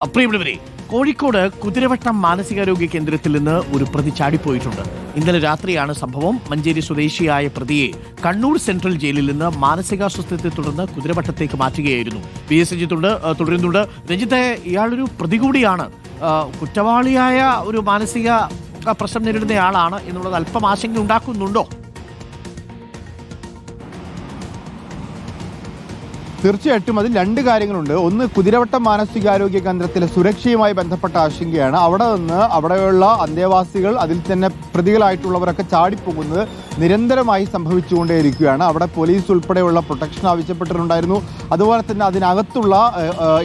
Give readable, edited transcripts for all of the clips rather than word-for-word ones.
പ്രിയപ്പെട്ടവരെ, കോഴിക്കോട് കുതിരവട്ടം മാനസികാരോഗ്യ കേന്ദ്രത്തിൽ നിന്ന് ഒരു പ്രതി ചാടിപ്പോയിട്ടുണ്ട്. ഇന്നലെ രാത്രിയാണ് സംഭവം. മഞ്ചേരി സ്വദേശിയായ പ്രതിയെ കണ്ണൂർ സെൻട്രൽ ജയിലിൽ നിന്ന് മാനസികാസ്വസ്ഥത്തെ തുടർന്ന് കുതിരവട്ടത്തേക്ക് മാറ്റുകയായിരുന്നു. PS രഞ്ജിത്തുണ്ട്, തുടരുന്നുണ്ട്. രഞ്ജിത്തെ, ഇയാളൊരു പ്രതി കൂടിയാണ്. കുറ്റവാളിയായ ഒരു മാനസിക പ്രശ്നം നേരിടുന്നയാളാണ് എന്നുള്ളത് അല്പം ആശങ്ക ഉണ്ടാക്കുന്നുണ്ടോ? തീർച്ചയായിട്ടും അതിൽ രണ്ട് കാര്യങ്ങളുണ്ട്. ഒന്ന്, കുതിരവട്ടം മാനസികാരോഗ്യ കേന്ദ്രത്തിലെ സുരക്ഷയുമായി ബന്ധപ്പെട്ട ആശങ്കയാണ്. അവിടെയുള്ള അന്തേവാസികൾ, അതിൽ തന്നെ പ്രതികളായിട്ടുള്ളവരൊക്കെ ചാടിപ്പോകുന്നത് നിരന്തരമായി സംഭവിച്ചുകൊണ്ടേയിരിക്കുകയാണ്. അവിടെ പോലീസ് ഉൾപ്പെടെയുള്ള പ്രൊട്ടക്ഷൻ ആവശ്യപ്പെട്ടിട്ടുണ്ടായിരുന്നു. അതുപോലെ തന്നെ അതിനകത്തുള്ള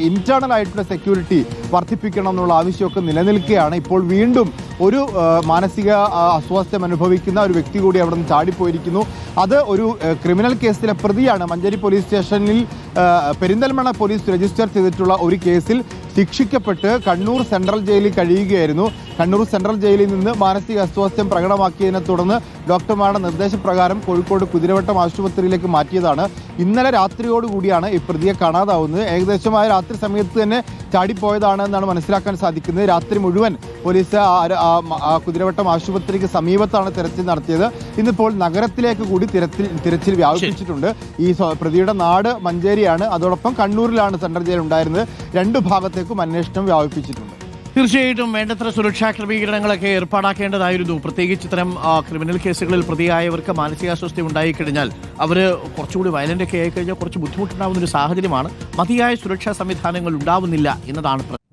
ഇന്റേണൽ ആയിട്ടുള്ള സെക്യൂരിറ്റി വർദ്ധിപ്പിക്കണം എന്നുള്ള ആവശ്യമൊക്കെ നിലനിൽക്കുകയാണ്. ഇപ്പോൾ വീണ്ടും ഒരു മാനസിക അസ്വാസ്ഥ്യം അനുഭവിക്കുന്ന ഒരു വ്യക്തി കൂടി അവിടെ നിന്ന് ചാടിപ്പോയിരിക്കുന്നു. അത് ഒരു ക്രിമിനൽ കേസിലെ പ്രതിയാണ്. മഞ്ചേരി പോലീസ് സ്റ്റേഷനിൽ പെരിന്തൽമണ്ണ പോലീസ് രജിസ്റ്റർ ചെയ്തിട്ടുള്ള ഒരു കേസിൽ ശിക്ഷിക്കപ്പെട്ട് കണ്ണൂർ സെൻട്രൽ ജയിലിൽ കഴിയുകയായിരുന്നു. കണ്ണൂർ സെൻട്രൽ ജയിലിൽ നിന്ന് മാനസിക അസ്വാസ്ഥ്യം പ്രകടമാക്കിയതിനെ തുടർന്ന് ഡോക്ടർമാരുടെ നിർദ്ദേശപ്രകാരം കോഴിക്കോട് കുതിരവട്ടം ആശുപത്രിയിലേക്ക് മാറ്റിയതാണ്. ഇന്നലെ രാത്രിയോടുകൂടിയാണ് ഈ പ്രതിയെ കാണാതാവുന്നത്. ഏകദേശമായ രാത്രി സമയത്ത് തന്നെ ചാടിപ്പോയതാണ് എന്നാണ് മനസ്സിലാക്കാൻ സാധിക്കുന്നത്. രാത്രി മുഴുവൻ പോലീസ് കുതിരവട്ടം ആശുപത്രിക്ക് സമീപത്താണ് തിരച്ചിൽ നടത്തിയത്. ഇന്നിപ്പോൾ നഗരത്തിലേക്ക് കൂടി തിരച്ചിൽ വ്യാപിപ്പിച്ചിട്ടുണ്ട്. ഈ പ്രതിയുടെ നാട് മഞ്ചേരിയാണ്. അതോടൊപ്പം കണ്ണൂരിലാണ് സെൻട്രൽ ജയിൽ ഉണ്ടായിരുന്നത്. രണ്ടു ഭാഗത്തേക്കും അന്വേഷണം വ്യാപിപ്പിച്ചിട്ടുണ്ട്. തീർച്ചയായിട്ടും വേണ്ടത്ര സുരക്ഷാ ക്രമീകരണങ്ങളൊക്കെ ഏർപ്പാടാക്കേണ്ടതായിരുന്നു. പ്രത്യേകിച്ച് ഇത്തരം ക്രിമിനൽ കേസുകളിൽ പ്രതിയായവർക്ക് മാനസികാസ്വസ്ഥ ഉണ്ടായിക്കഴിഞ്ഞാൽ അവർ കുറച്ചുകൂടി വയലന്റ് ഒക്കെ ആയിക്കഴിഞ്ഞാൽ കുറച്ച് ബുദ്ധിമുട്ടുണ്ടാകുന്ന ഒരു സാഹചര്യമാണ്. മതിയായ സുരക്ഷാ സംവിധാനങ്ങൾ ഉണ്ടാവുന്നില്ല എന്നതാണ്